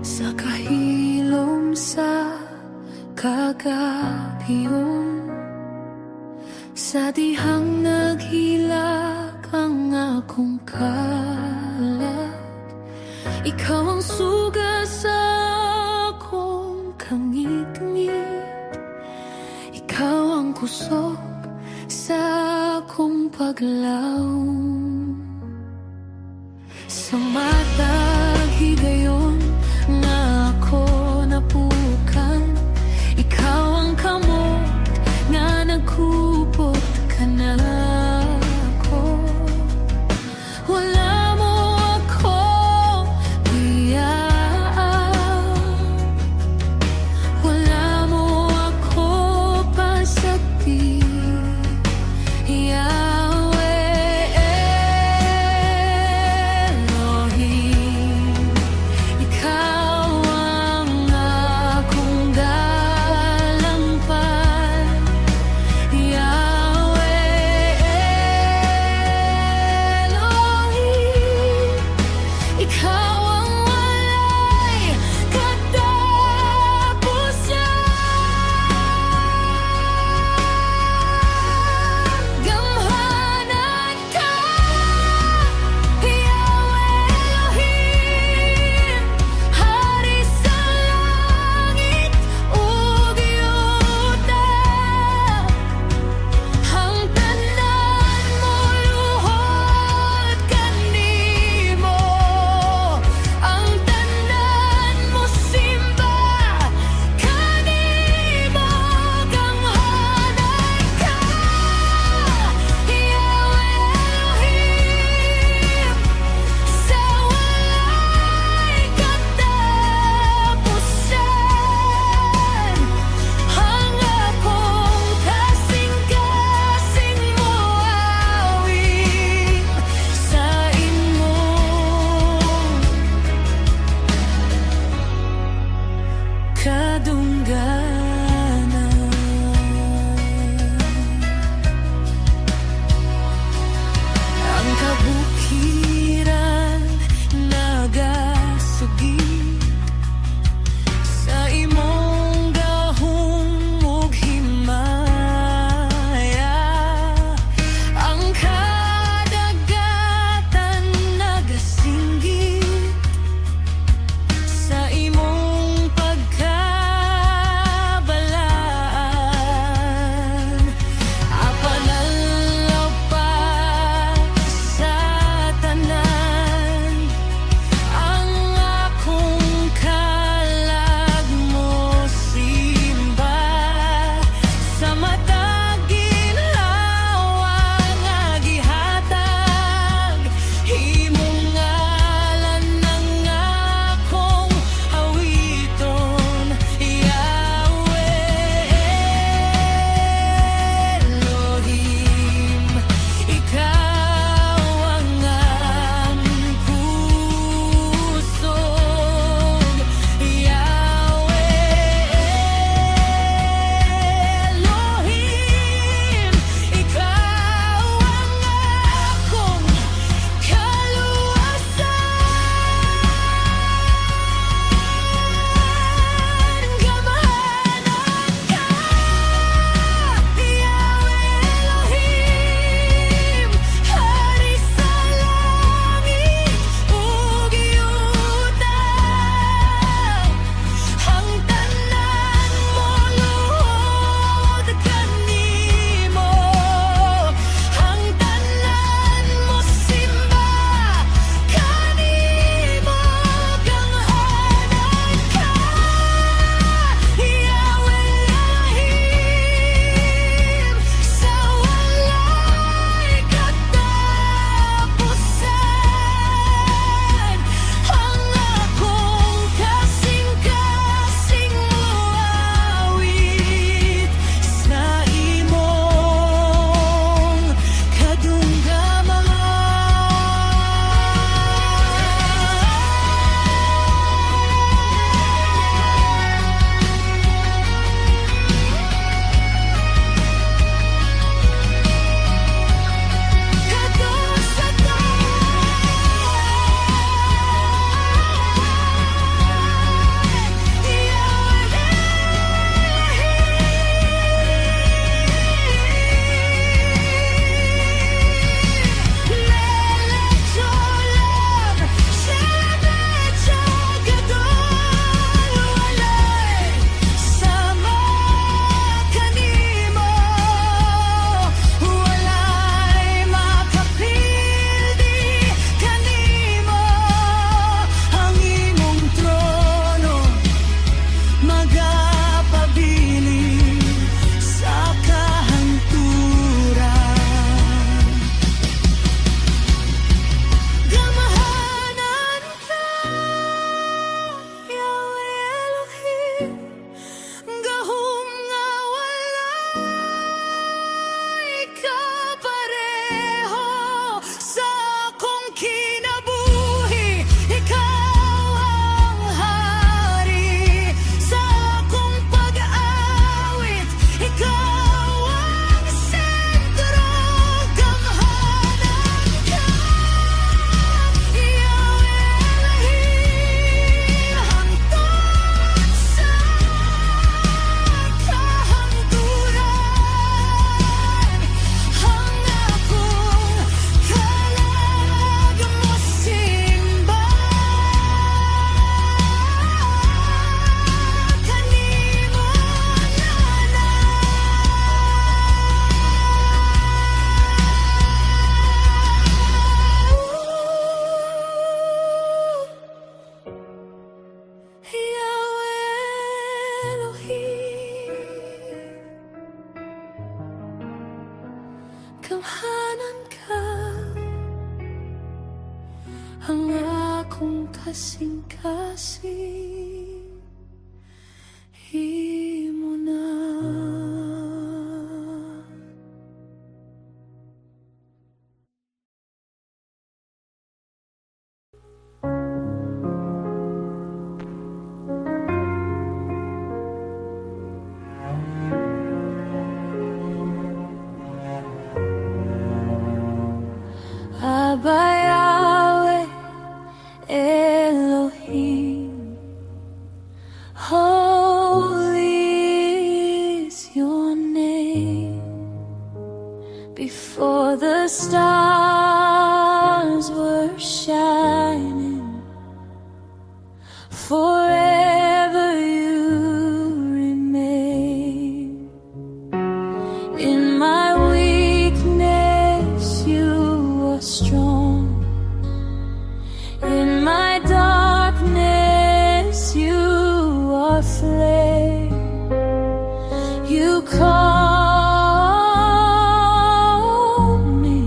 Sa kahilom sa kagabiyon, sa dihang naghilak ang akong kalat, ikaw ang suga sa akong kangit-ngit, ikaw ang kusog sa akong paglaw. Sa matag higayon nga ako napukan, ikaw ang kamot nga nagkupot ka na ako. Wala mo ako biyaan, wala mo ako pasakit, Yahweh. ang akong kasing-kasing. Himo na. Abba Yahweh Elohim, holy is your name. Before the stars were shining, forever you remain. In my weakness you are strong. In my darkness you are flame. You call me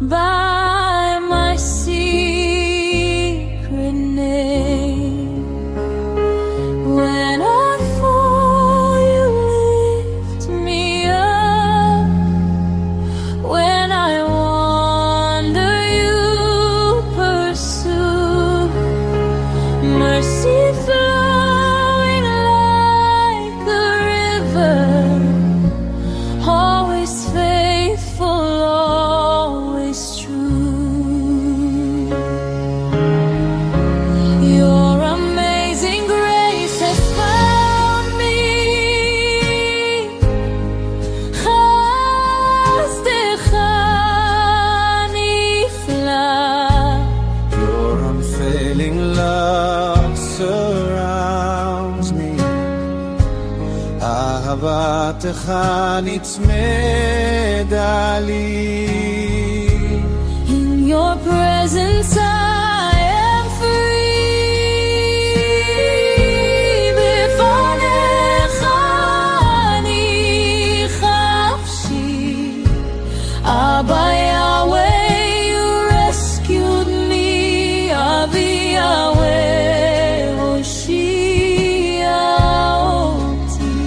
by my secret name. When I fall, you lift me up. When I wander, you pursue. Mercy flowing like a river, always faithful, always true. Your amazing grace has found me. חסדך נפלא. Your unfailing love surrounds me. אהבתך נצמדה לי. In your presence I am free. בפניך אני חופשי. Abba Yahweh, you rescued me. Abba Yahweh, הושיע אותי.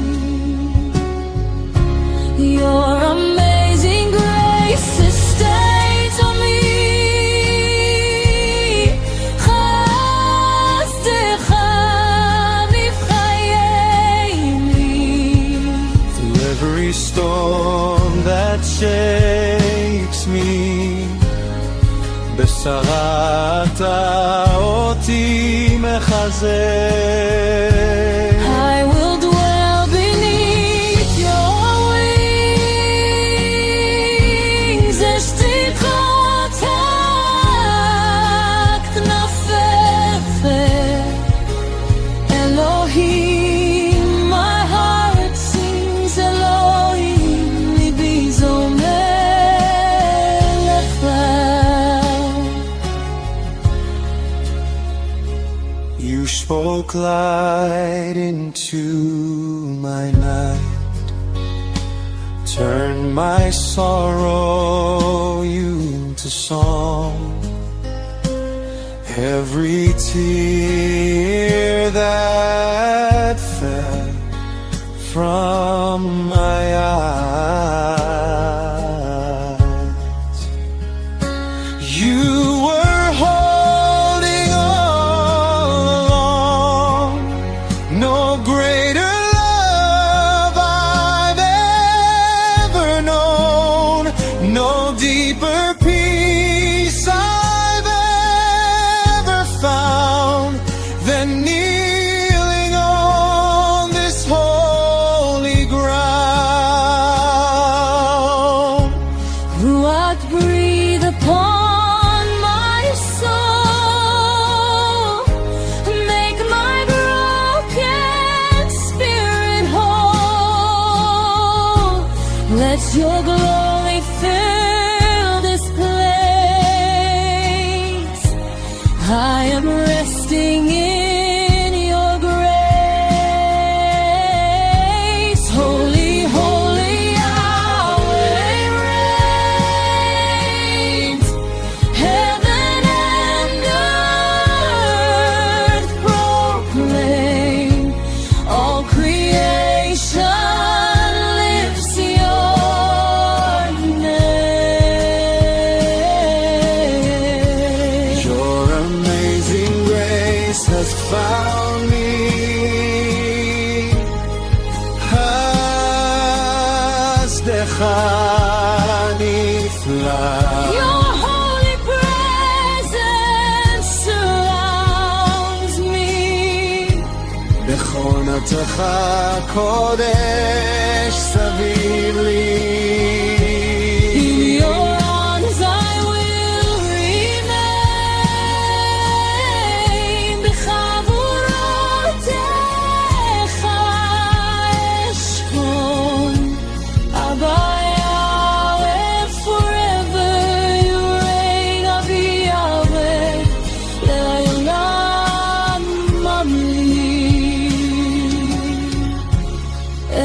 Your amazing grace sustains me. חסדך מחייני. Through every storm that shakes me, בשרת אותי מחזק. I will dwell beneath your wings. אשתיק תחת כנפיך. Elohim, my heart sings. Elohim, ליבי זומר לך. You spoke light into my night, turned my sorrow into song. Every tear that fell from my eyes, you were holding all along. No greater love I've ever known, no deeper peace I've ever found than kneeling on this holy ground. Ruach, breathe upon my soul. Make my broken spirit whole. Let your glory fill this place. I am resting in your grace. Holy, holy Yahweh reigns. Heaven has found me, השדך נפלא. Your holy presence surrounds me. בכהונתך קודש סביב לי. In your arms I will remain. בחבורתך אשכון. Abba Yahweh, forever you reign. Abba Yahweh, le'olam mamlim.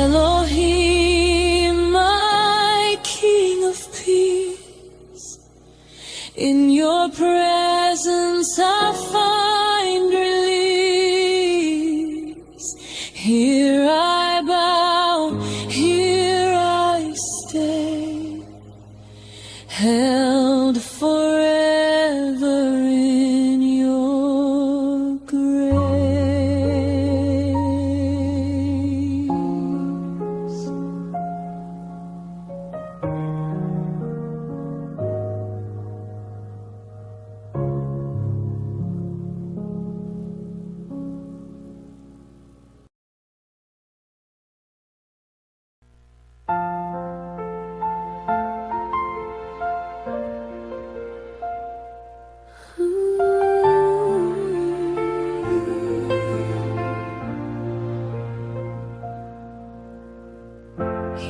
Elohim, my King of peace, in your presence I find release. Here I bow, here I stay, held forever in your grace.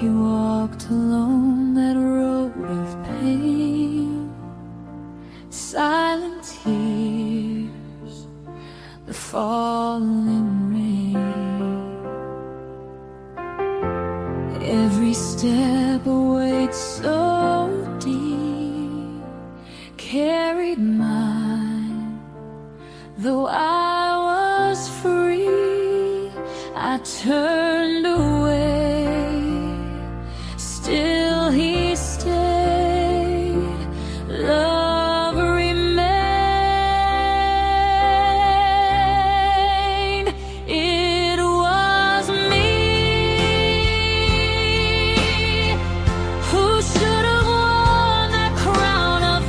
He walked alone that road of pain, silent tears, the falling rain. Every step a weight so deep carried mine. Though I was free, I turned away. Still he stayed. Love remained. It was me who should have worn that crown of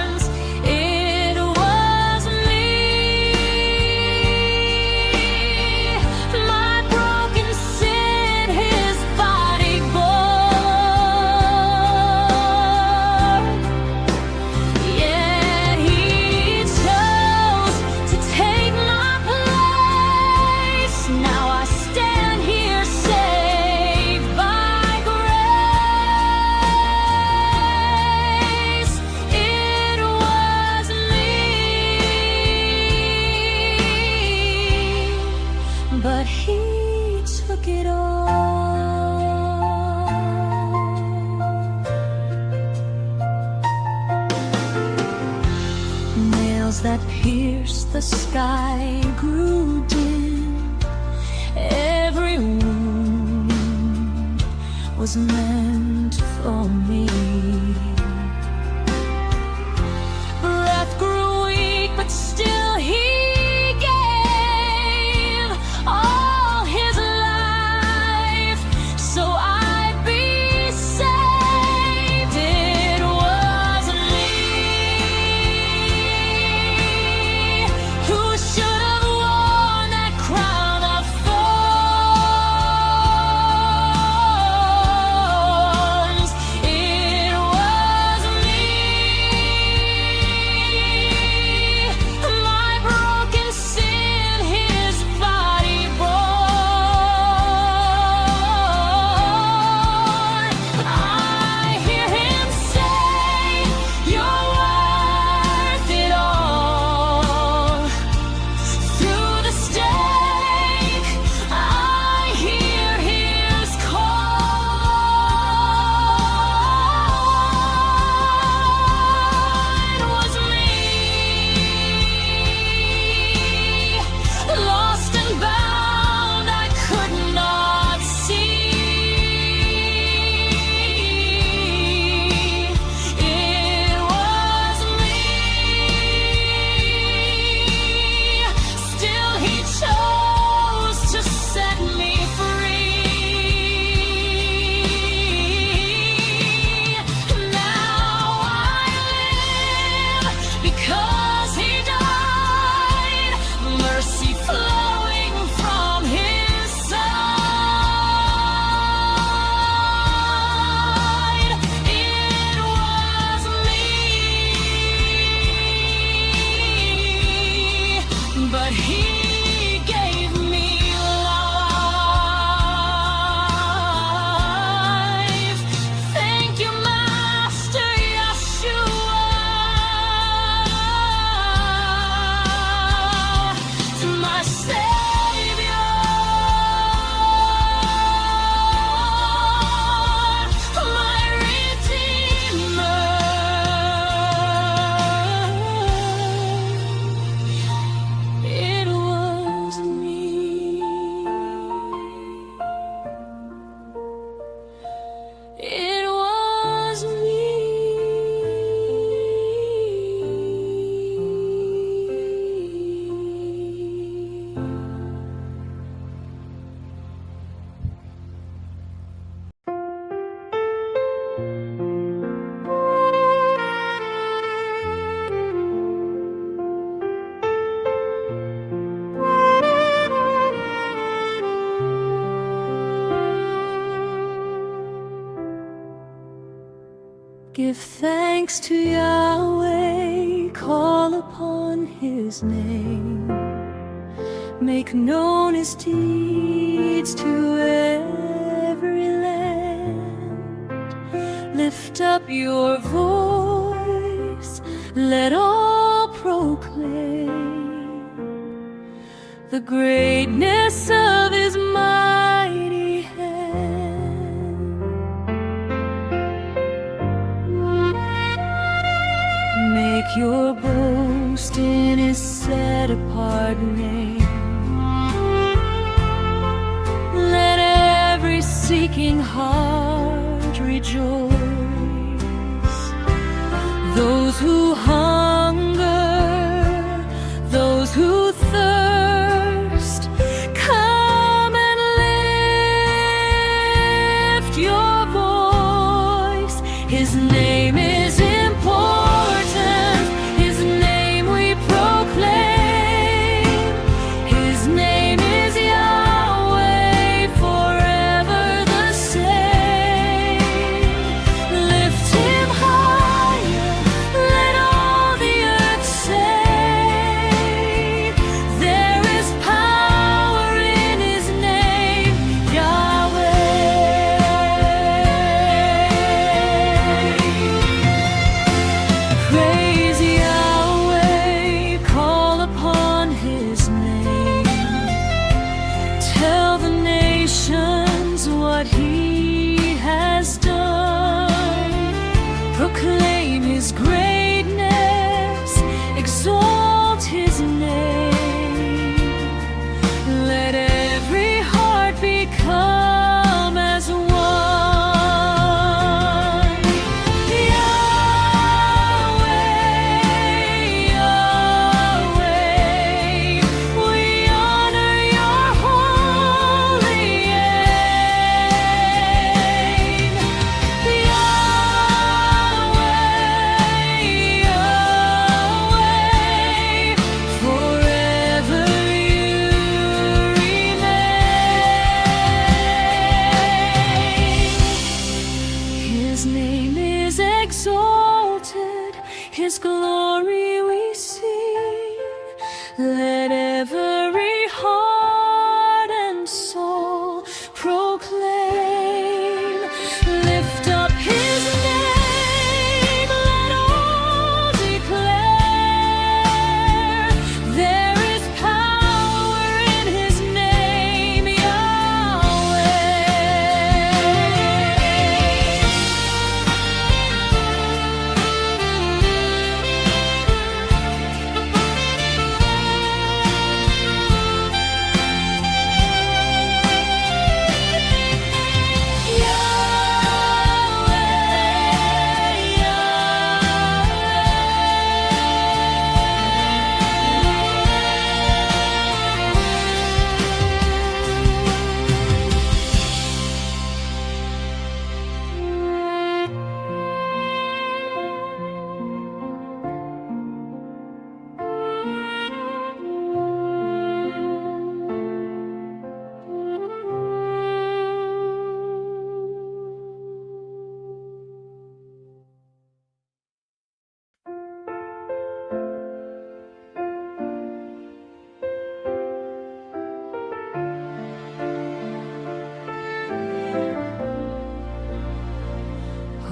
thorns. It was me, my broken sin his body bore. Yet he chose to take my place. Now I stand here saved by grace. It was me, but he took it all. Nails that pierced the sky grew dim. Every wound was meant for me. Breath grew weak, but still he gave all his life so I'd be saved. It was me who should have worn that crown of thorns. It was me, my Give thanks to Yahweh, call upon His name. Make known His deeds to every land. Lift up your voice, let all proclaim the greatness of His mighty hand. Make your boast in His set-apart name. Let every seeking heart rejoice. Those who hunger, those who thirst, come and lift your voice. His name is important, His name we proclaim. His name is Yahweh, forever the same. Lift Him higher, let all the earth say, there is power in His name, Yahweh. Praise Yahweh, call upon His name. Tell the nations what He has done. Proclaim His greatness, exalt His name. Let every heart become as one. Yahweh, Yahweh, we honor Your holy name. Yahweh, Yahweh, forever You remain. His name is exalted, His glory we sing. Let every heart and soul proclaim. Lift up His name, let all declare, there is power in His name, Yahweh.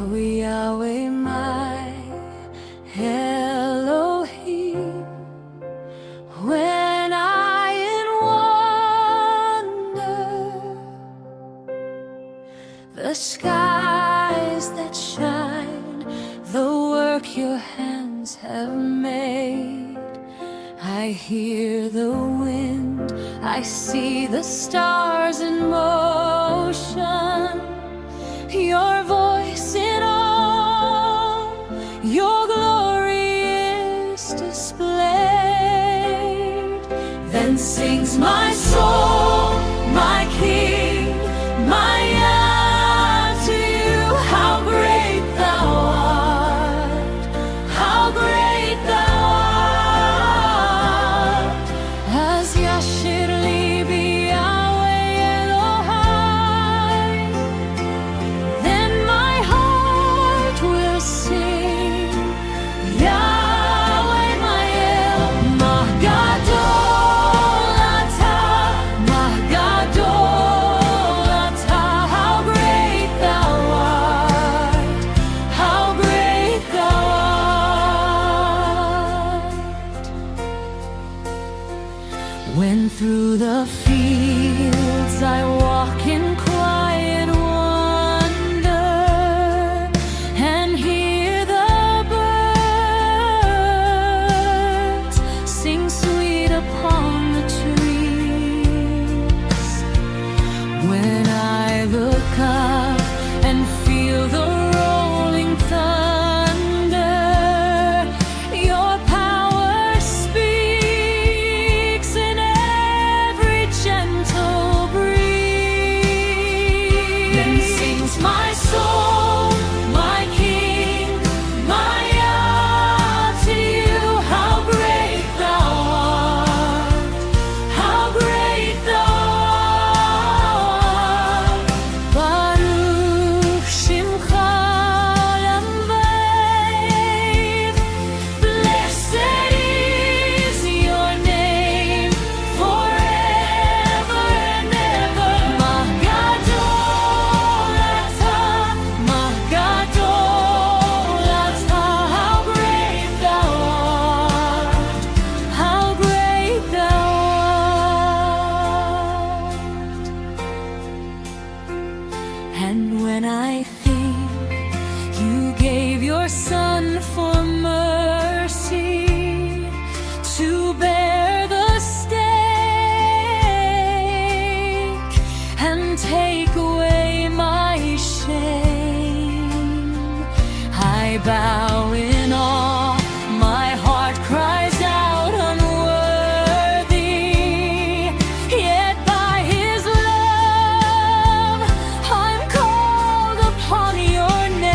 Oh Yahweh, my Elohim, when I in wonder, the skies that shine, the work Your hands have made. I hear the wind, I see the stars in motion. Your voice in all, Your glory is displayed. Then sings my soul, my King, my Yah, to You. How great Thou art, how great Thou art. As Yashir Libi Yahweh Elohai, then my heart will Son for mercy to bear the stake and take away my shame. I bow in awe, my heart cries out unworthy, yet by his love I'm called upon your name.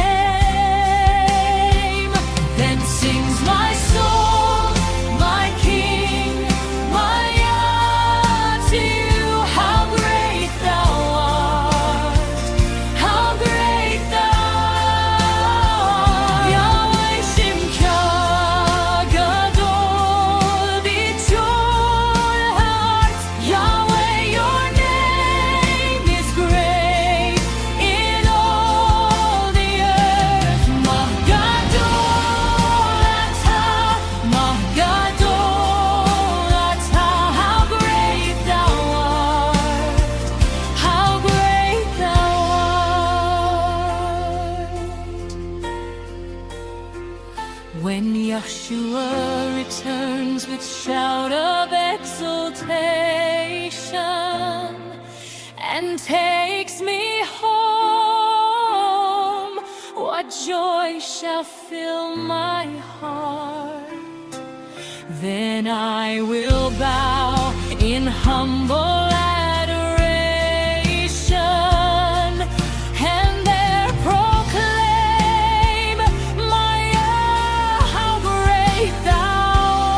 Then sings my soul, my King, my God, to you. How great thou art, how great thou art. Yahweh Shimcha Gadol B'Chol. Yahweh, your name is great in all the earth. Mah Gadol Atah, Mah Gadol Atah. How great thou art, how great thou art. When Yeshua returns with shout of exultation and takes me home, what joy shall fill my heart? Then I will bow in humble adoration and there proclaim, my Yah, how great thou art.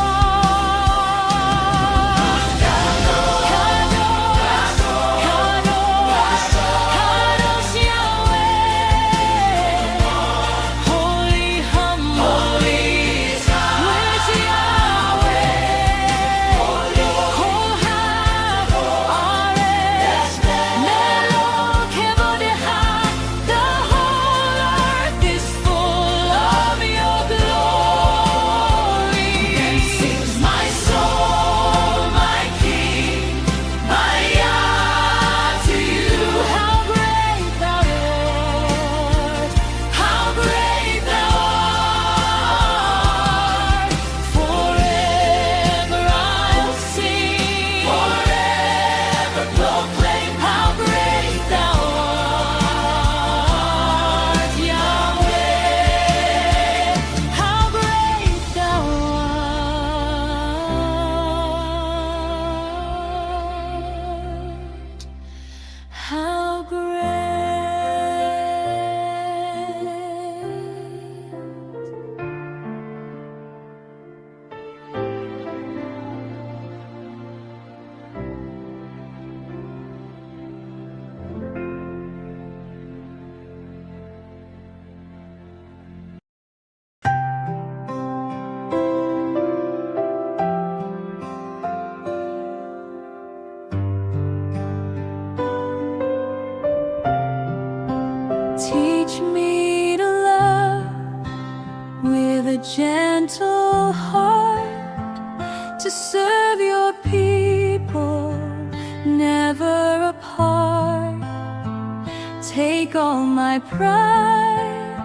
Kadosh, Kadosh, Kadosh Yahweh. Holy, humble is Yahweh. Kol haaretz melot kevodecha. The whole earth is full of your glory. Then sings my soul, my King, my Yah, to you. How great thou art, how great thou art. Forever I'll sing, forever proclaim how great thou art, Yahweh. How great thou art, how great. Teach me to love with a gentle heart, to serve your people, never apart. Take all my pride,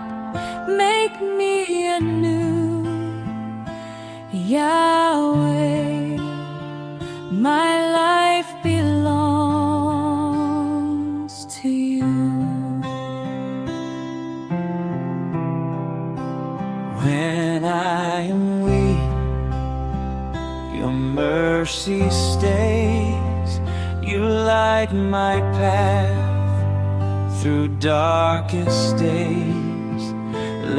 make me anew, Yahweh. My life belongs to you. When I am weak, your mercy stays. You light my path through darkest days.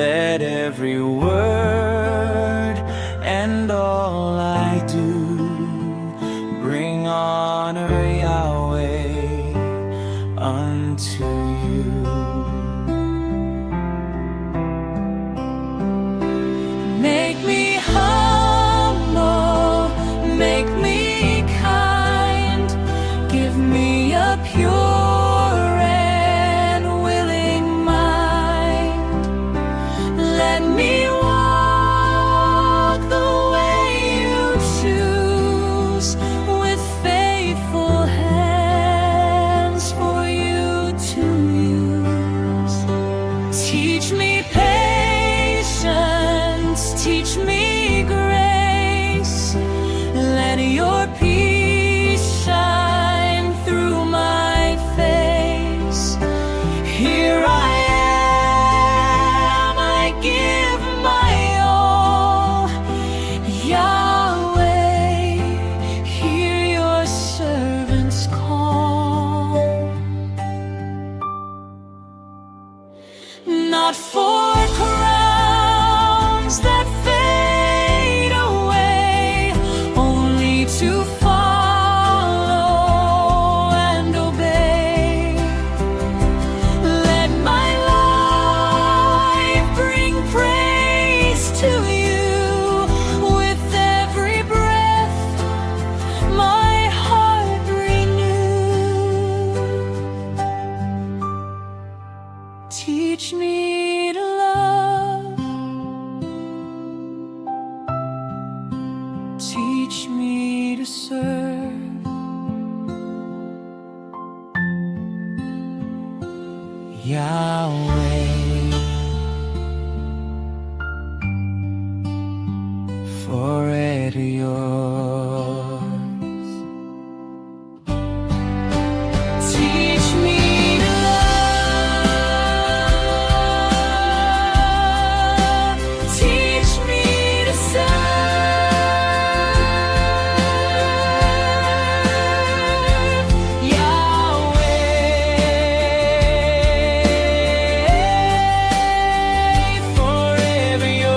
Let every word and all I do bring honor, Yahweh, unto you. Make me humble, make me kind, give me a pure and willing mind. Let me walk for crowns that fade away, only to follow and obey. Let my life bring praise to you. With every breath, my heart renew. Teach me to love. Teach me to serve. Yahweh, forever yours. Teach me to love. Teach me to serve. Yahweh, forever yours.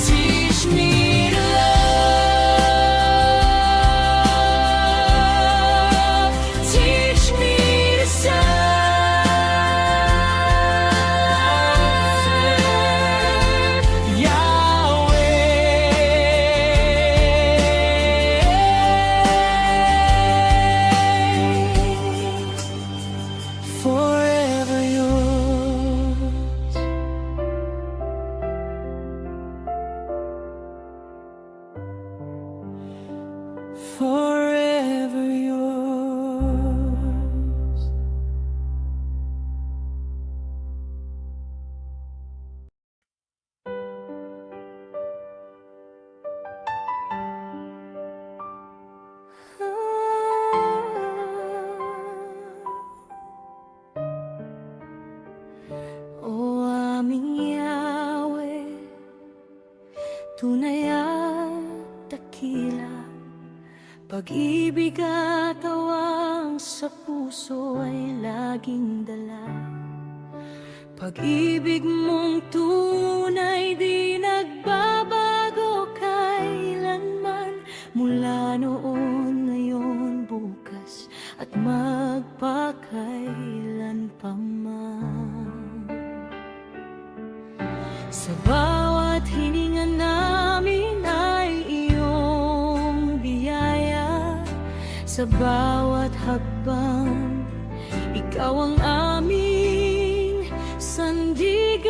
Teach me to love. Teach me to serve. Yahweh, forever yours. Forever yours. O aming Yahweh, tunay at dakila, pag-ibig at awang sa puso ay laging dala. Pag-ibig mong tunay di nagbabago kailanman, mula noon, ngayon, bukas at magpakailan pa man. Sa bawat hininga namin ay iyong biyaya. Sa bawat hakbang, ikaw ang aming sandigan.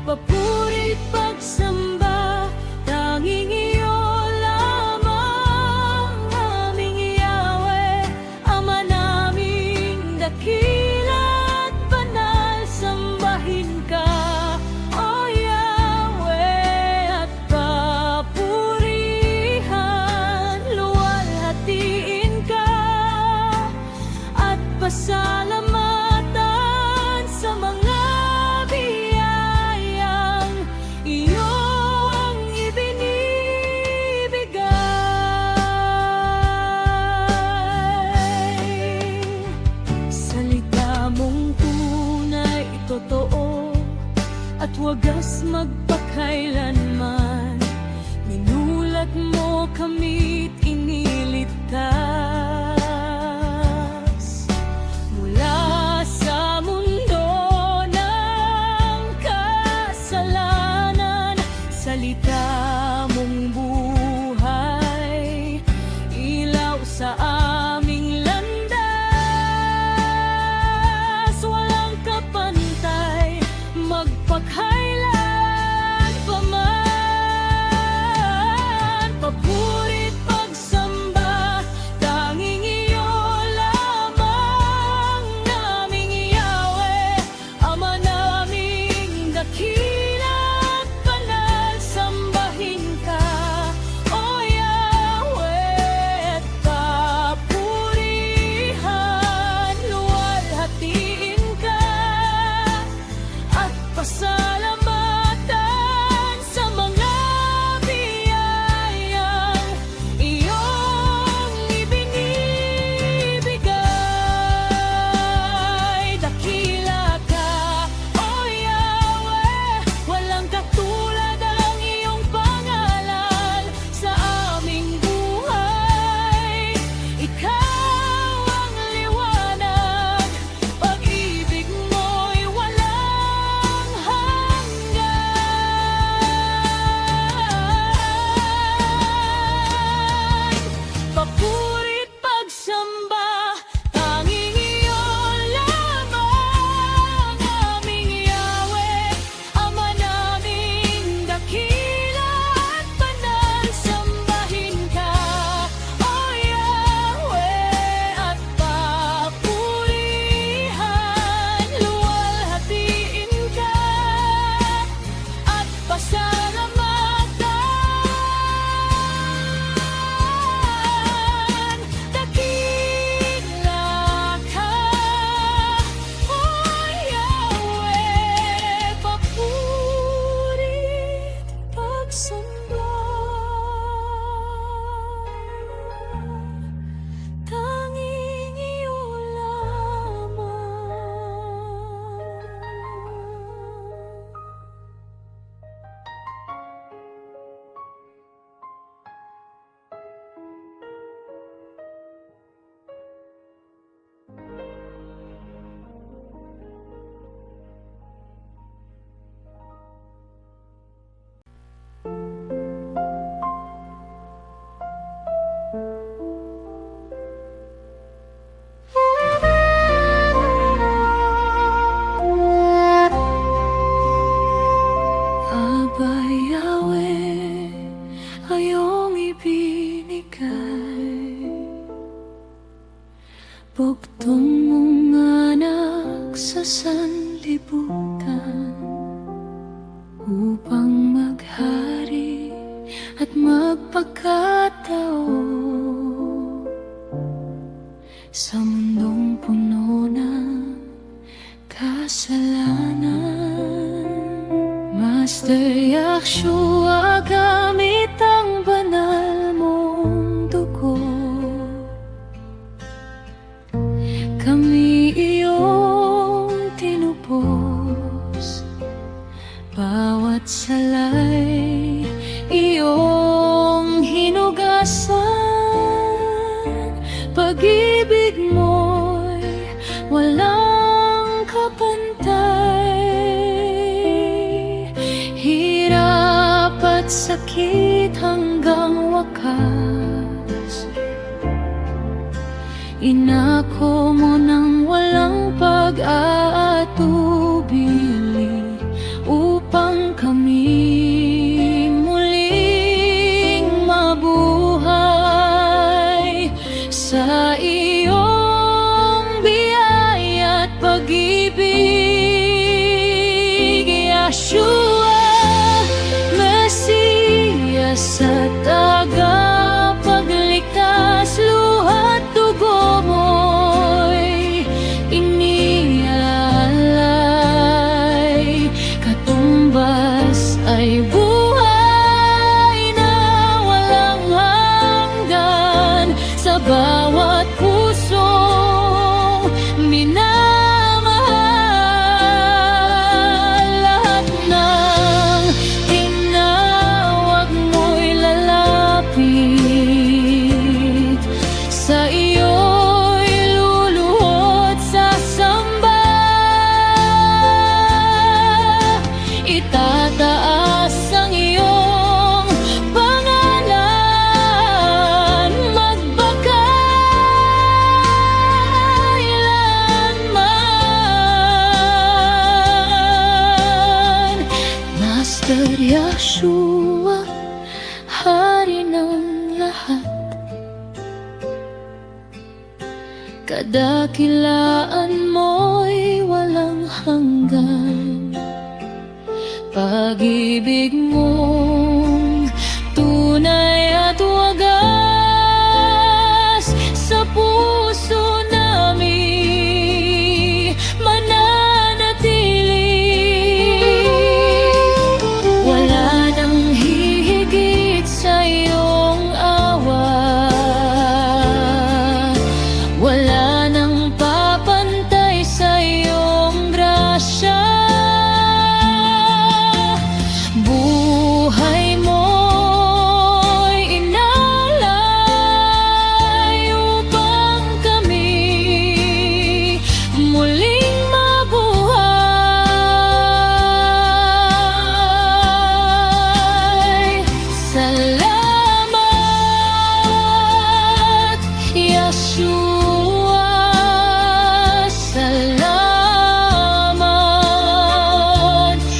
Papuri pagsamba, tanging iyo lamang, aming Yahweh, Ama naming dakila at banal, sambahin ka, O Yahweh, at papurihan, luwalhatiin ka, at pasalamatan sa mga biyayang iyo ang ibinibigay. Salita mong tunay, totoo, at wagas magpakailanman. Minulat mo kami't iniligtas mula sa mundo ng kasalanan. Salita mong buhay, ilaw sa aming landas, walang kapantay, magpakailan pa man. Bugtong mong anak sa sanlibutan upang maghari at magpakatao sa mundong puno ng kasalanan. Master Yahshua, gamit ang banal mong dugo, kami iyong tinupos. Bawat salay iyong hinugasan. Pag-ibig mo'y walang kapantay. Hirap at sakit hanggang wakas, inako mo ng walang pag-aatubili upang kami muling mabuhay sa iyong biyaya at pag-ibig. Yahshua, Mesiyas at tagapagligtas, luha't dugo mo'y inialay. Katumbas ay buhay na walang hanggan sa bawat pusong minamahal. Lahat ng tinawag mo'y lalapit, sa iyo'y luluhod sa samba. Itataas ang iyong pangalan, magpakailanman. Master Yahshua, Hari ng lahat, kadakilaan mo'y walang hanggan. Pag-ibig mong tunay at wagas sa puso namin mananatili. Wala nang hihigit sa iyong awa, wala nang papantay sa iyong grasya. Buhay mo'y inalay upang kami muling mabuhay. Salamat, Yahshua, salamat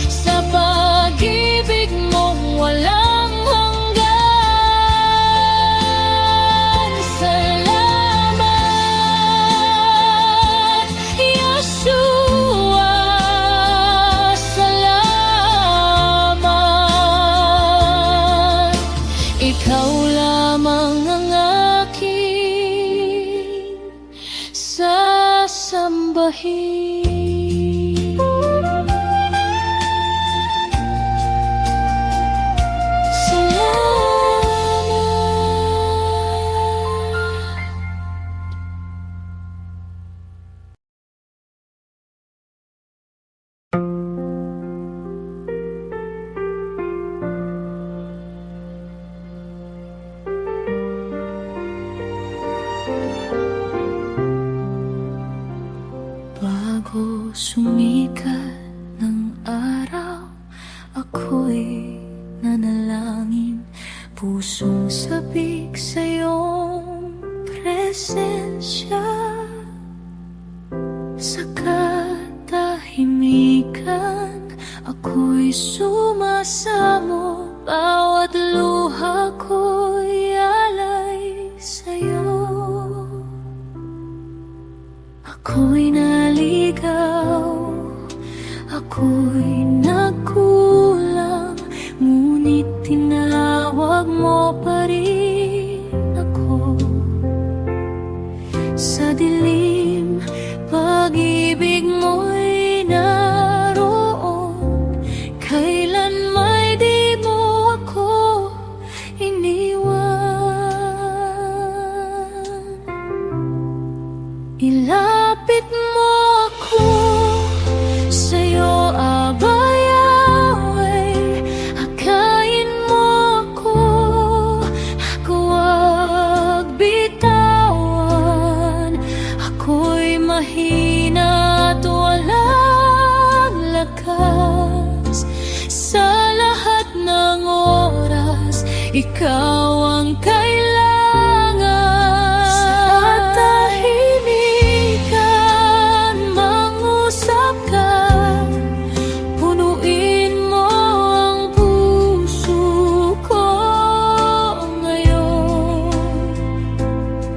sa pag-ibig mong walang hanggan. Salamat, Yahshua, salamat. Ikaw lamang ang aking sasambahin. Bago sumikat ng araw, ako'y nanalangin, pusong sabik sa iyong presensya. Sa katahimikan, ako'y sumasamo, bawat luha ko'y alay sa'yo. Ako'y naligaw, ako'y nagkulang, ngunit tinawag mo pa rin ako. Sa dilim, pag-ibig mo'y naroon, kailan may di mo ako iniwan. Ilapit mo ako sa'yo, Aba Yahweh. Akayin mo ako, ako wag bitawan. Ako'y mahina at walang lakas. Sa lahat ng oras, ikaw ang kailangan. Sa tahimikan, mangusap ka. Punuin mo ang puso ko ngayon.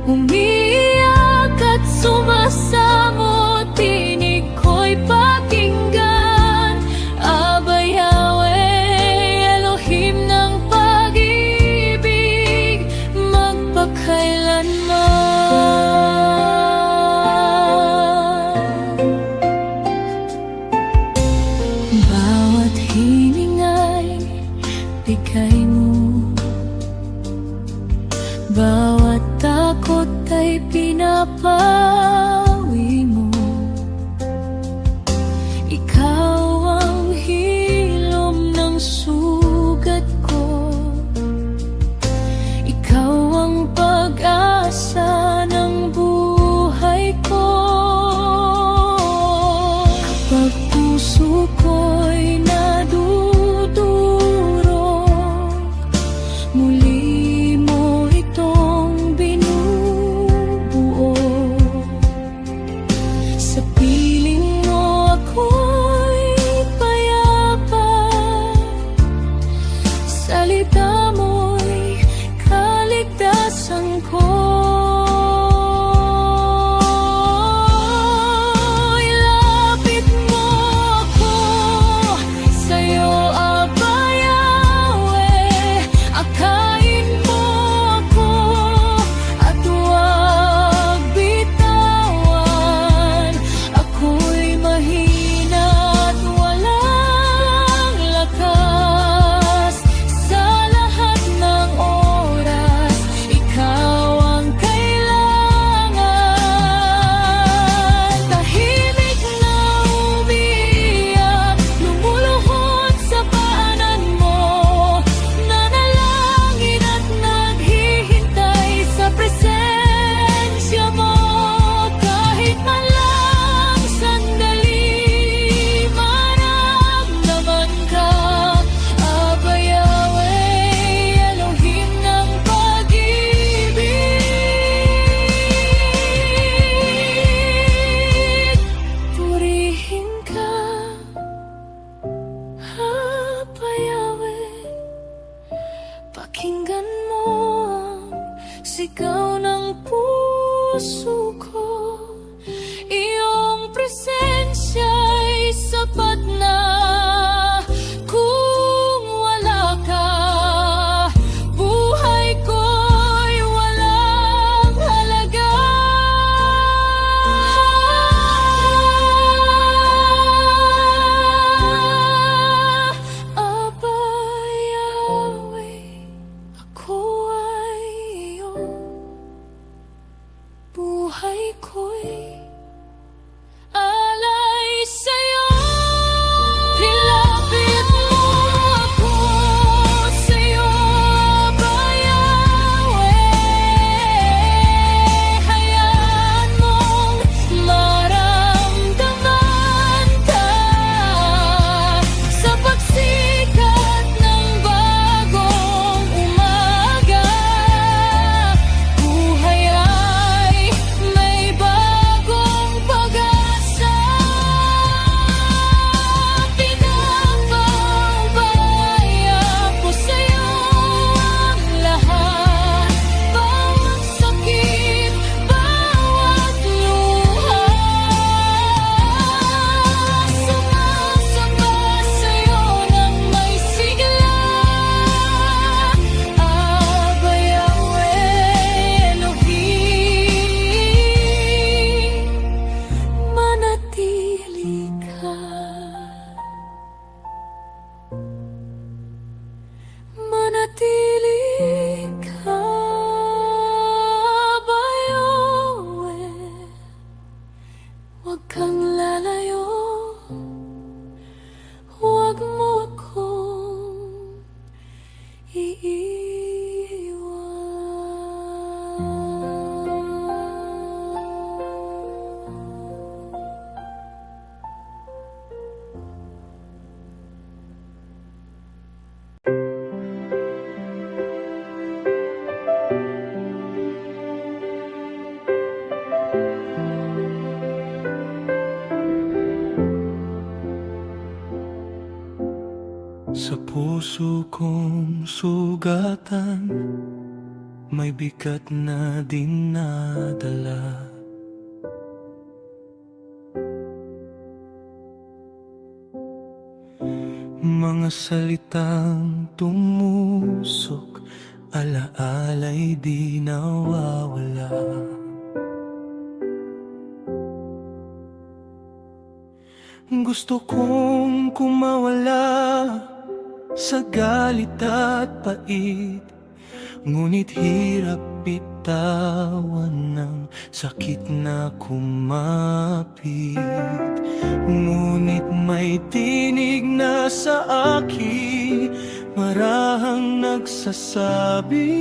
Umiiyak at sumasamo, tinig ko'y pakinggan. Aba Yahweh, Elohim ng pag-ibig, magpakailanman. Bawat hininga'y bigay mo, bawat takot ay pinapawi mo. Ikaw ang hilom ng sugat ko, ikaw ang pag-asa ng buhay ko. Kapag puso ko'y nadudurog, muli mo itong binubuo. Sa piling mo ako'y payapa, salita mo'y kaligtasan ko. Ilapit mo ako sa'yo, Aba Yahweh. Akayin mo ako at huwag bitawan. Ako'y mahina at walang lakas. Sa lahat ng oras, ikaw ang kailangan. Tahimik na umiiyak, lumuluhod sa paanan mo, nanalangin at naghihintay sa presensya mo. Kahit man lang sandali, maramdaman ka. Aba Yahweh, Elohim ng pag-ibig, purihin ka. Aba Yahweh, pakinggan mo ang sigaw ng puso ko. Iyong presensya'y sapat na. Kung wala ka, buhay ko'y walang halaga. Aba Yahweh, ako ay iyong buhay ko'y alay sa'yo. Ilapit mo ako sa'yo, Aba Yahweh. Hayaan mong maramdaman ka sa pagsikat ng bagong umaga. Buhay ay may bago puso kong sugatan, may bigat na dinadala. Mga salitang tumusok, alaala'y di nawawala. Gusto kong kumawala sa galit at pait, ngunit hirap bitawan ng sakit na kumapit. Ngunit may tinig na sa akin, marahang nagsasabi,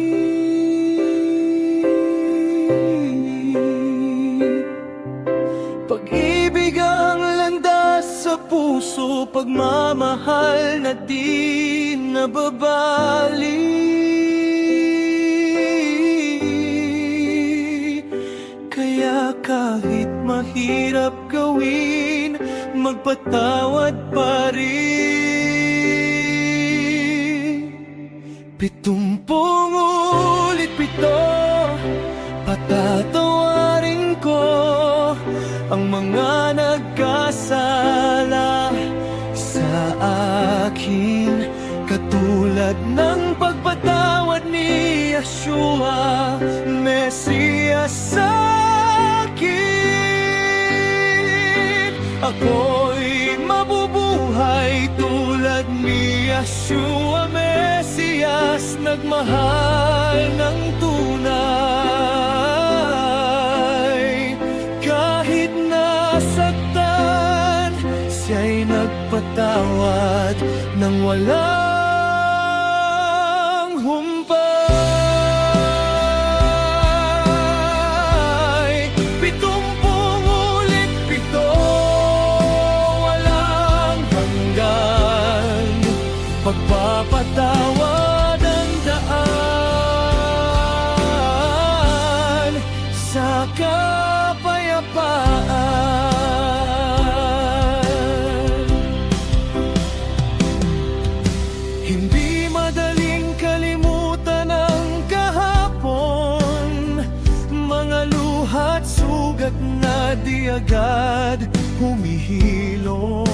pag-ibig ang landas sa puso, pagmamahal na di nababali. Kaya kahit mahirap gawin, magpatawad pa rin. 70 ulit 7, patatawarin ko ang mga nagkasala sa akin, katulad ng pagpatawad ni Yeshua, Mesiyas sa akin. Ako'y mabubuhay tulad ni Yeshua, Mesiyas, nagmahal ng tunay. Kahit nasaktan, siya'y nagpatawad ng walang humpay. 70 ulit 7, walang hanggan, pagpapatawad ang daan sa kapayapaan. Hindi madaling kalimutan ang kahapon, mga luha't sugat na di agad humihilom.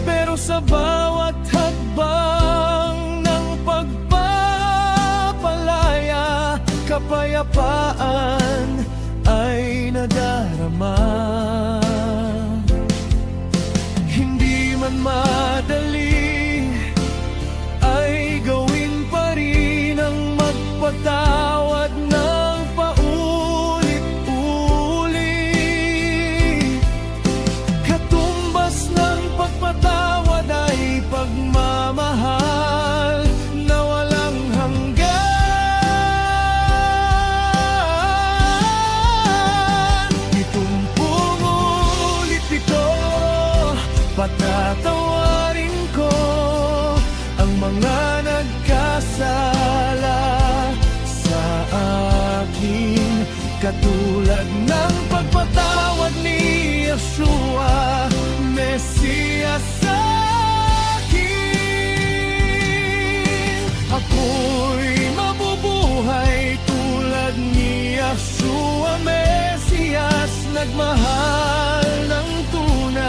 Pero sa bawat hakbang ng pagpapalaya, kapayapaan ay nadarama. Hindi man madali, ay gawin pa rin ang magpatawad ng paulit-ulit. Katumbas ng pagpatawad ay pagmamahal na walang hanggan. 70 ulit 7, patatawarin ko ang mga nagkasala sa akin, katulad ng pagpatawad ni Yeshua, Mesiyas sa akin. Ako'y mabubuhay tulad ni Yeshua, Mesiyas, nagmahal ng tunay.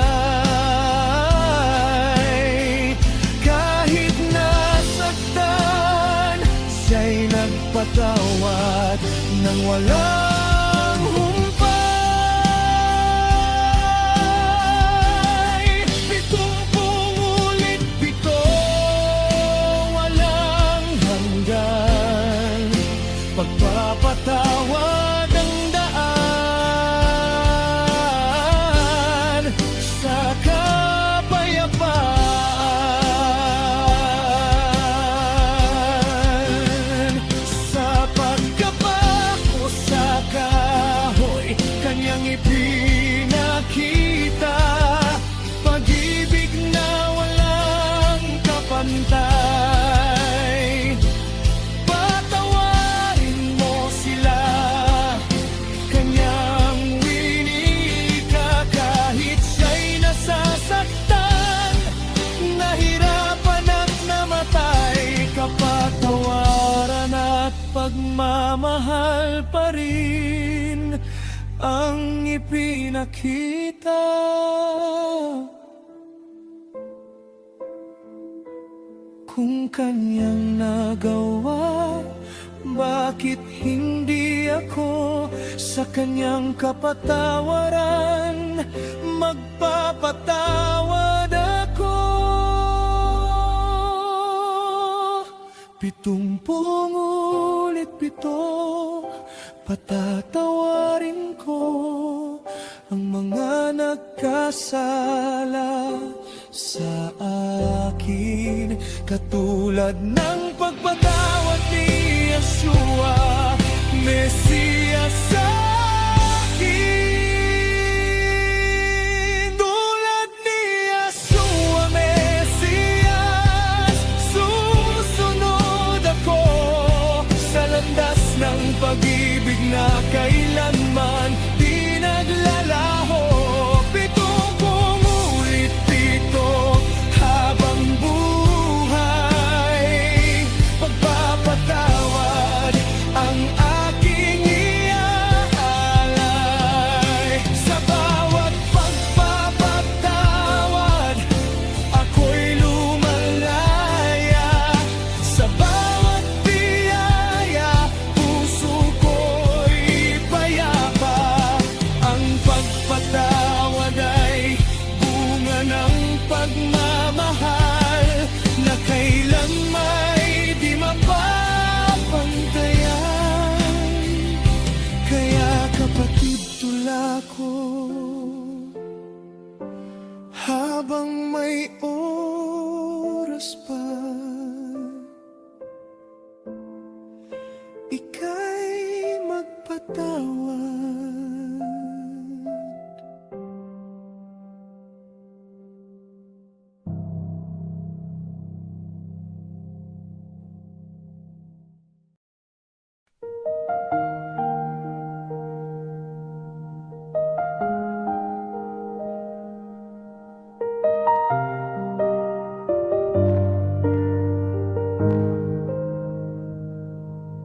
Kahit nasaktan, siya'y nagpatawad ng walang humpay. 70 ulit 7, walang hanggan, pagpapatawad ang daan sa kapayapaan. Sa pagkapako sa kahoy, kanyang ipinakita, pag-ibig na walang kapantay. Patawarin mo sila, kanyang winika, kahit siya'y nasasaktan, nahirapan ang ipinakita. Kung kanyang nagawa, bakit hindi ako sa kanyang kapatawaran magpapatawad ako? 70 ulit 7, patatawarin ko ang mga nagkasala sa akin, katulad ng pagpatawad ni Yeshua, Mesiyas sa akin. Tulad ni Yeshua, Mesiyas, susunod ako sa landas ng pag-ibig na kailanman di naglalaho. 70 ulit 7, habang buhay, pagpapatawad ang aking iaalay. Sa bawat pagpapatawad, ako'y lumalaya. Sa bawat biyaya, puso ko'y payapa. Ang pagpatawad ay bunga ng pagmamahal na kailang may di mapapantayan. Kaya kapatid, tula ko, habang may oras pa, ika'y magpatawad.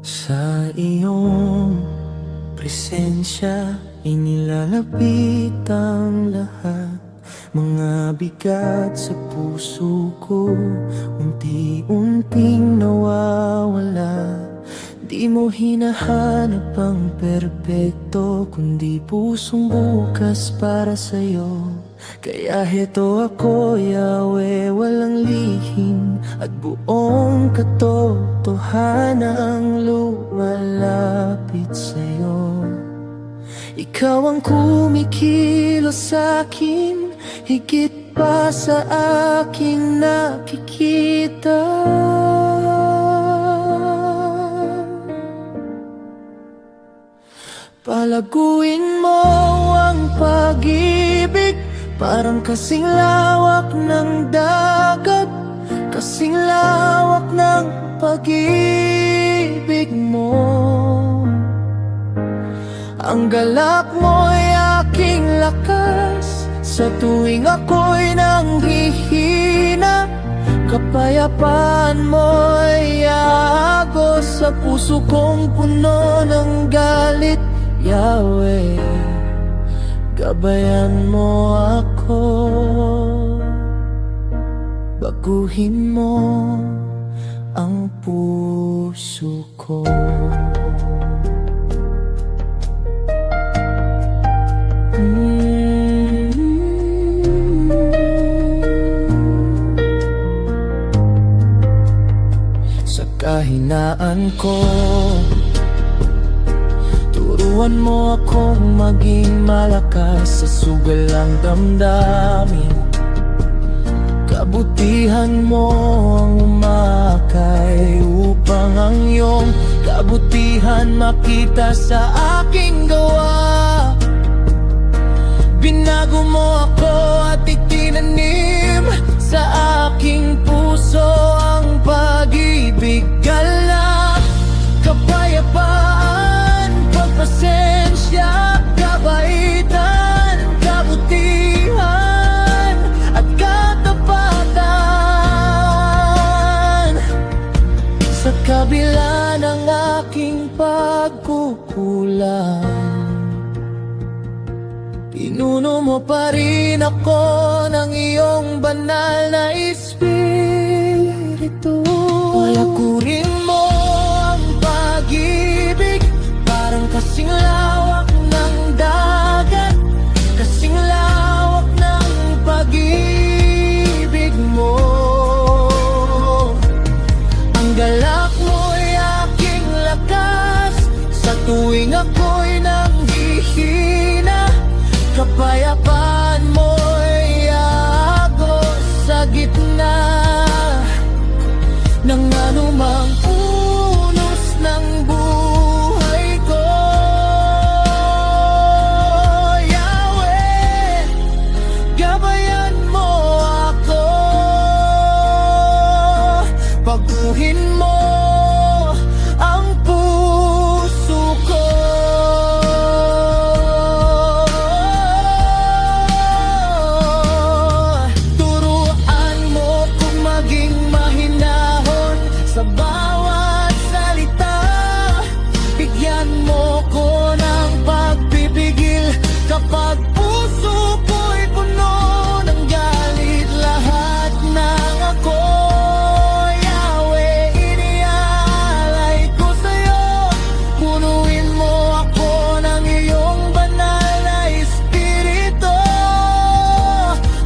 Sa iyong presensya, inilalapit ang lahat. Mga bigat sa puso ko, unti-unting nawawala. Di mo hinahanap ang perpekto, kundi pusong bukas para sa'yo. Kaya heto ako, Yahweh, walang lihim at buong katotohanang lumalapit sa'yo. Ikaw ang kumikilos sa'kin, higit pa sa aking nakikita. Palaguin mo ang pag-ibig, parang kasing lawak ng dagat, kasing lawak ng pag-ibig mo. Ang galak mo'y aking lakas, sa tuwing ako'y nanghihina. Kapayapaan mo'y agos sa puso kong puno ng galit. Yahweh, gabayan mo ako, baguhin mo ang puso ko. Sa kahinaan ko, turuan mo akong maging malakas sa sugal ng damdamin. Kabutihan mo ang umakay upang ang iyong kabutihan makita sa aking gawa. Binago mo ako at itinanim sa aking puso ang pag-ibig, galak, kapayapaan, pagpasensya, kabaitan, kabutihan at katapatan. Sa kabila ng aking pagkukulang, Pinuno mo pa rin ako ng iyong banal na espiritu. Palagurin mo ang pag-ibig, parang kasing lawak ng dagat, kasing lawak ng pag-ibig mo. Ang galak mo'y aking lakas sa tuwing ako'y nanghihina. Kapayapaan mo'y agos sa gitna ng anumang unos ng buhay ko. Yahweh, gabayan mo ako, baguhin mo ang puso ko. Turuan mo kung maging mahinahon sa bawat salita. Bigyan mo ko ng pagpipigil kapag puso ko'y puno ng galit. Lahat ng ako, Yahweh, iniaalay ko sa'yo. Punuin mo ako ng iyong banal na espiritu.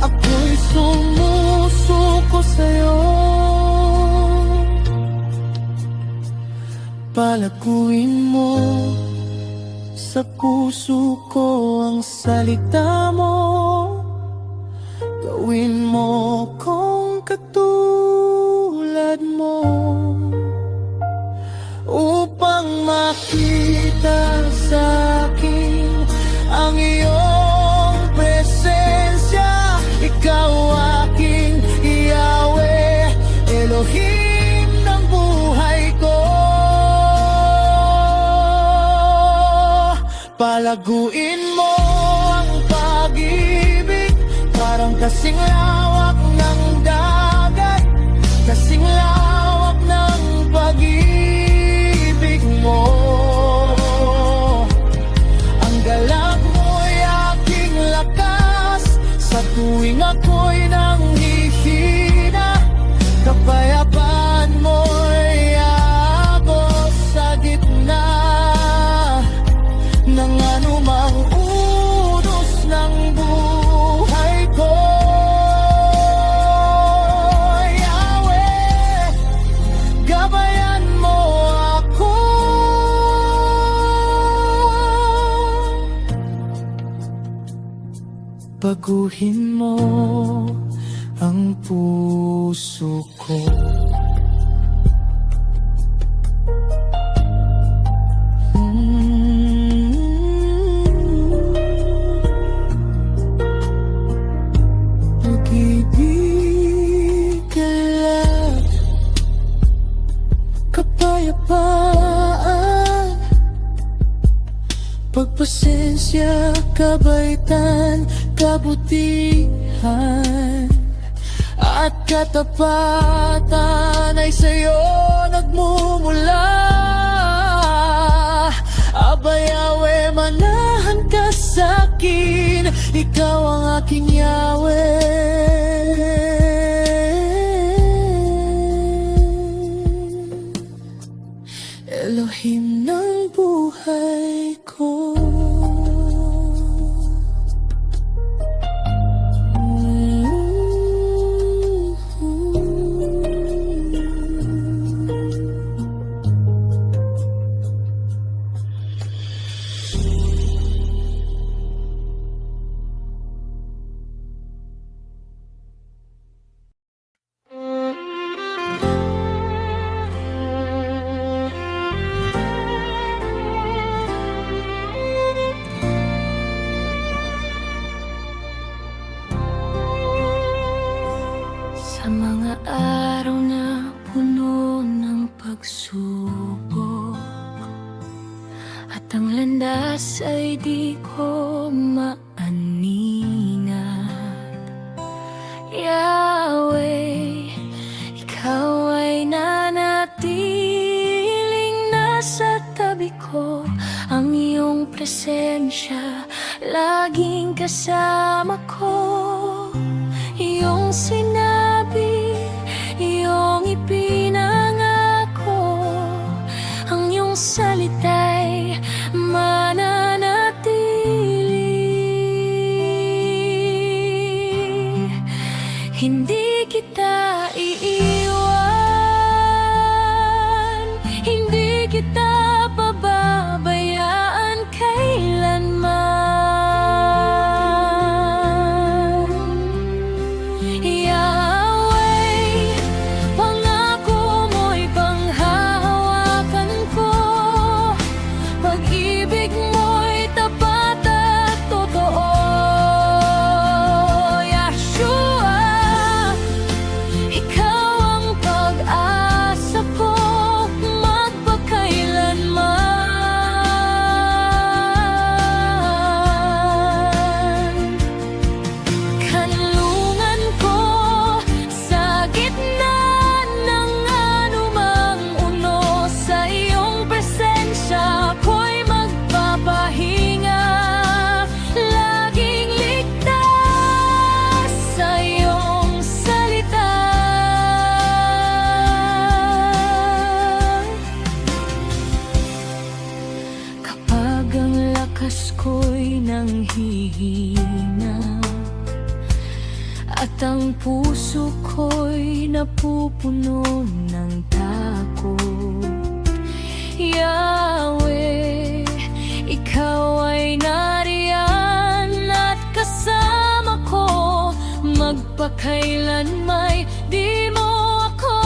Ako'y sumusuko sa'yo. Palaguin mo sa puso ko ang salita mo. Gawin mo kong katulad mo, upang makita sa akin ang iyong presensya. Ikaw aking Yahweh, Elohim ng buhay ko. Palaguin mo ang pag-ibig, parang kasing lawak ng dagat, kasing lawak ng pag-ibig mo. Ang galak mo'y aking lakas sa tuwing ako'y nanghihina. Kapayapaan mo'y agos sa gitna ng anumang unos ng buhay ko. Yahweh, gabayan mo ako, baguhin mo ang puso ko. Pag-ibig, galak, kapayapaan, pagpasensya, kabaitan, kabutihan at katapatan ay sa'yo nagmumula. Aba Yahweh, manahan ka sa'kin, ikaw ang aking Yahweh, Elohim ng buhay ko. Sa mga araw na puno ng pagsubok at ang landas ay di ko maaningat, Yahweh, ikaw ay nanatiling nasa tabi ko. Ang iyong presensya laging kasama ko. Iyong sinabi, iyong ipinangako, ang iyong salita'y mananatili. Hindi kita iiwan, hindi kita pababayaan kailanman. Yahweh, pangako mo'y panghahawakan ko, pag-ibig mo'y tapat at totoo. Yahshua, ikaw ang pag-asa ko magpakailanman. Kanlungan ko sa gitna ng anumang unos, sa iyong presensya ako'y magpapahinga, laging ligtas sa iyong salita. Kapag ang lakas ko'y nanghihina at ang puso ko'y napupuno ng takot, Yahweh, ikaw ay nariyan at kasama ko magpakailanman. Di mo ako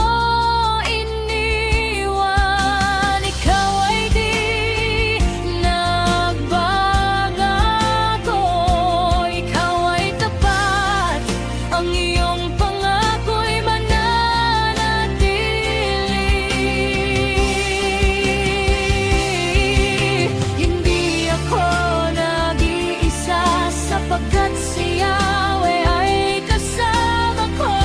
iniwan, ikaw ay di nagbabago, ikaw ay tapat, ang iyong pangako'y mananatili. Hindi ako nag-iisa sapagkat si Yahweh ay kasama ko.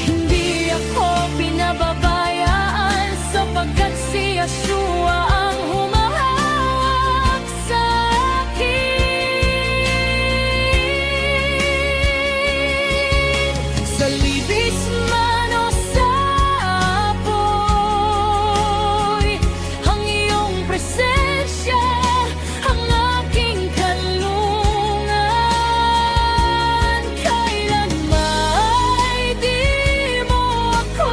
Hindi ako pinababayaan sapagkat si Yahshua ang humahawak sa akin. Sa libis man o sa apoy, ang iyong presensya ang aking kanlungan. Kailanman di mo ako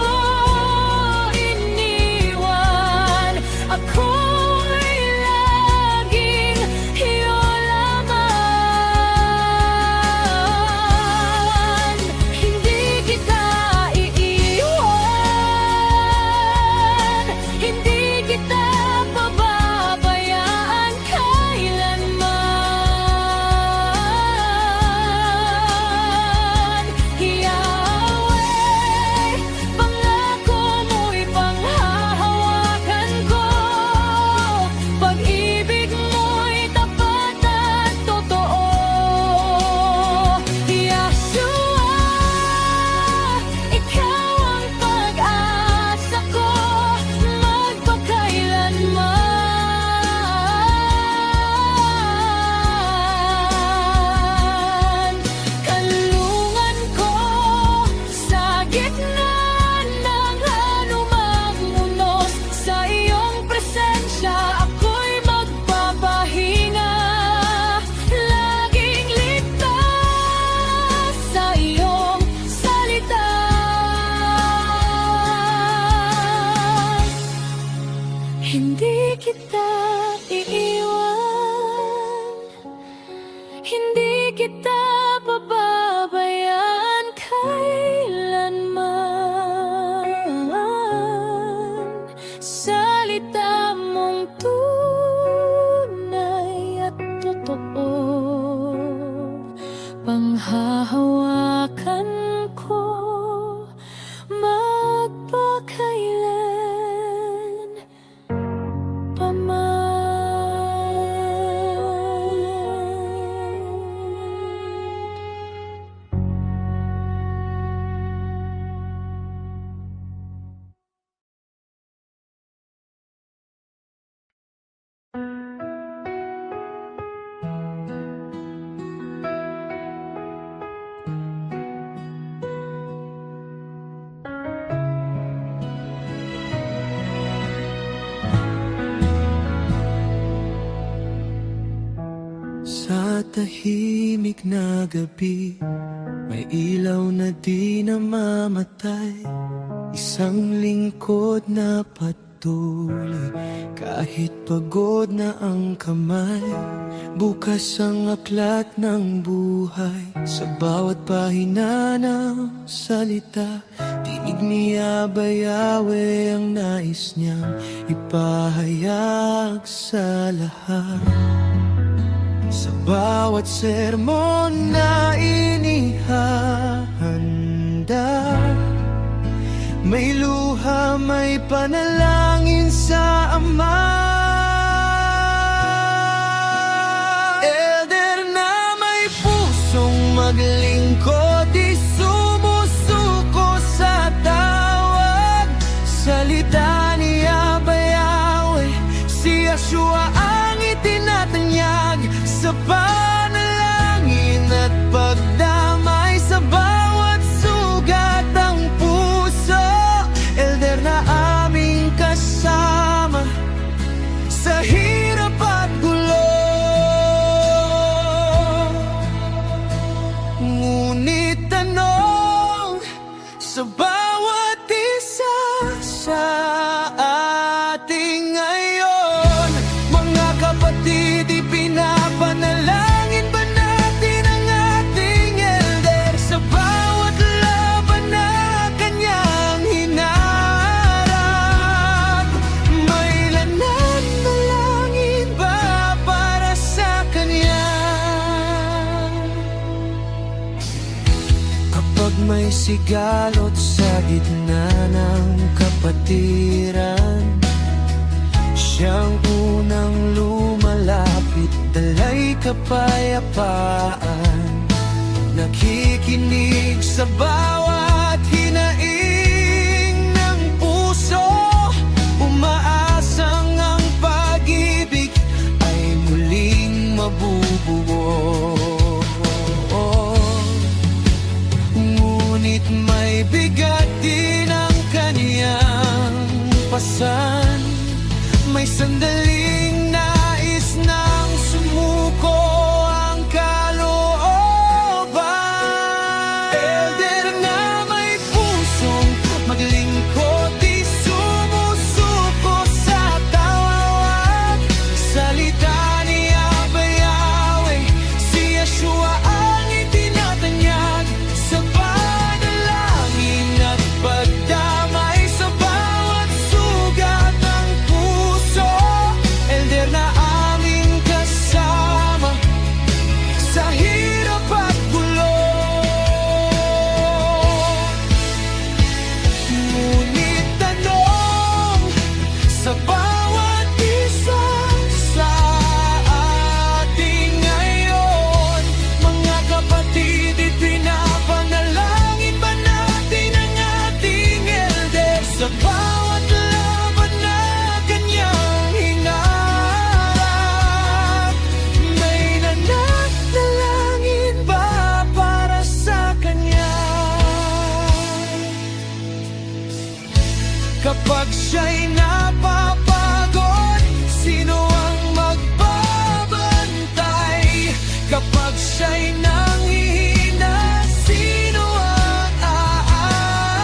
iniwan, ako'y laging iyong laman. Hindi kita iiwan, hindi kita pababayaan kailanman. Yahweh, pangako mo'y panghahawakan ko, pag-ibig mo'y tapat at totoo. Yahshua, ikaw ang pag-asa ko magpakailanman. Kanlungan ko sa gitna ng anumang unos, sa iyong presensya ako'y magpapahinga, laging ligtas sa iyong salita. Hindi kita iiwan, hindi kita pababayaan kailanman. Salita mong tunay at totoo, panghahawakan ko magpakailan paman. tahimik na gabi, may ilaw na di namamatay, isang lingkod na patuloy, kahit pagod na ang kamay. Bukas ang aklat ng buhay, sa bawat pahina ng salita. Tinig ni Abayawe ang nais niyang ipahayag sa lahat. Sa bawat sermon na inihahanda, may luha, may panalangin sa Ama. Elder na may pusong maglingkod, di sumusuko sa tawag. Salita ni Abayawe, si Yeshua ang itinatanyag sa panalangin at pagdamay sa bawat sugat ng puso. Elder na aming kasama sa hirap at gulo, ngunit tanong sa bawat isa sa ating ngayon, mga kapatid, ipinapanalangin ba natin ang ating elder sa bawat laban na kanyang hinarap? May nananalangin ba para sa kanya? Kapag may sigalot sa gitna ng kapatiran, siyang unang lumalapit, dalay kapayapaan. Nakikinig sa bawat hinaing ng puso, umaasang ang pag-ibig ay muling mabubuo. Ngunit may bigat din ang kaniyang pasan, may sandaling nais nang sumuko ang kalooban. Elder na may pusong maglingkod, di sumusuko sa tawag. Salita ni Abayawe, si Yeshua ang itinatanyag sa panalangin at pagdamay sa bawat sugat ng puso. Elder na aming kasama sa hirap at gulo, ngunit tanong sa bawat isa sa ating ngayon, mga kapatid, ipinapanalangin ba natin ang ating elder sa bawat laban na kanyang hinarap? May nananalangin ba para sa kanya? Kapag siya'y napapagod, sino ang magbabantay? Kapag siya'y nanghihina, sino ang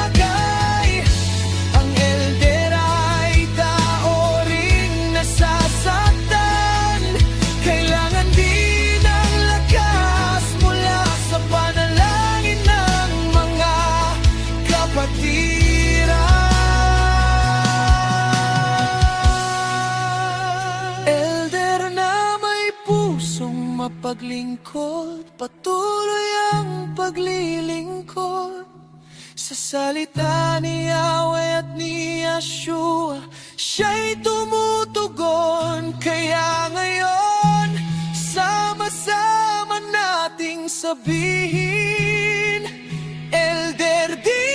aagay? Ang elder ay tao ring nasasaktan, kailangan din ng lakas mula sa panalangin ng mga kapatiran. Elder na may pusong mapaglingkod, patuloy ang paglilingkod sa salita ni Yahweh at ni Yeshua. Siya'y tumutugon, kaya ngayon sama-sama nating sabihin, Elder, di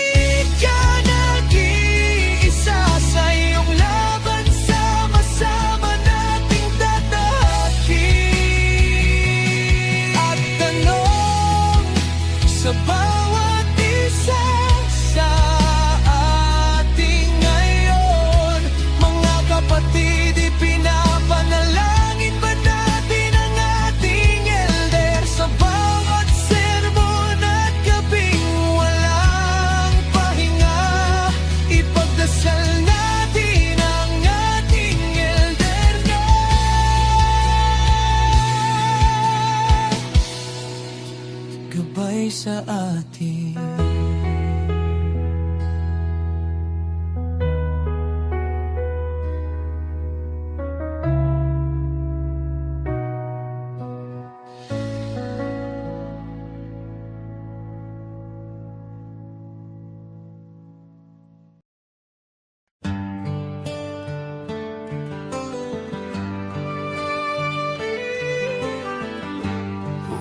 ka nag-iisa sa iyong laban, sama-sama nating tatahakin. At tanong sa bawat isa sa ating ngayon, mga kapatid,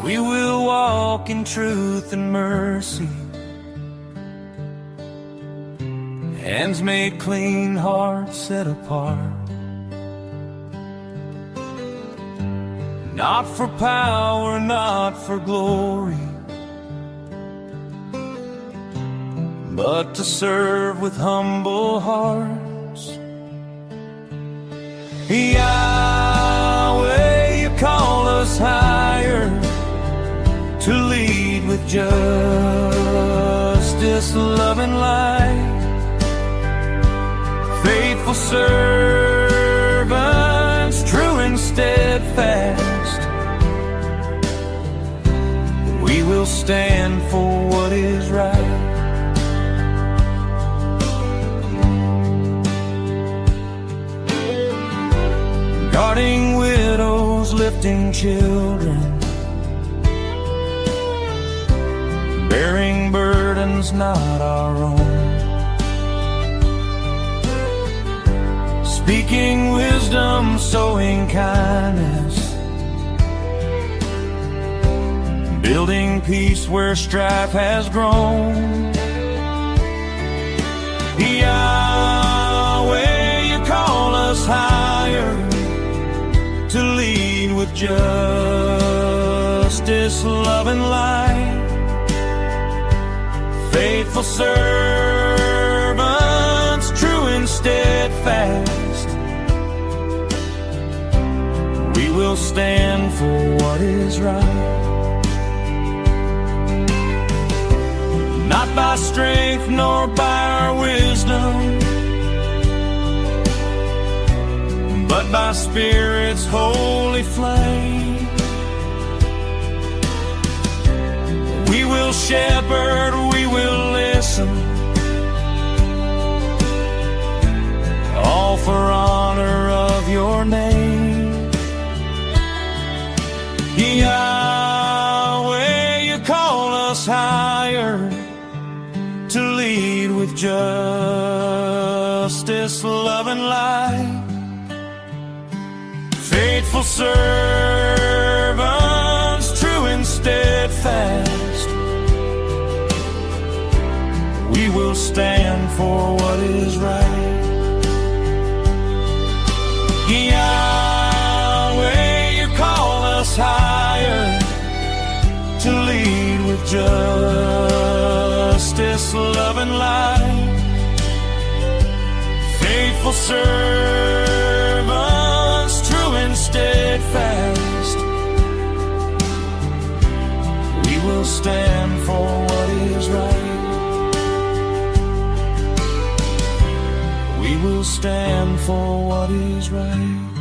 We will walk in truth and mercy, hands made clean, hearts set apart. Not for power, not for glory, but to serve with humble hearts. Yahweh, you call us higher, to lead with justice, love, and light. Faithful servants, true and steadfast, we will stand for what is right. Guarding widows, lifting children, bearing burdens not our own, speaking wisdom, sowing kindness, building peace where strife has grown. Yahweh, you call us higher, to lead with justice, love, and light. Faithful servants, true and steadfast, we will stand for what is right. Not by strength nor by our wisdom, but by Spirit's holy flame. We will shepherd, we will listen, all for honor of your name. Yahweh, you call us higher, to lead with justice, love, and light. Faithful servants, true and steadfast, we will stand for what is right. Yahweh, you call us higher, to lead with justice, love, and light. Faithful servants, true and steadfast, we will stand for what is right. We will stand for what is right.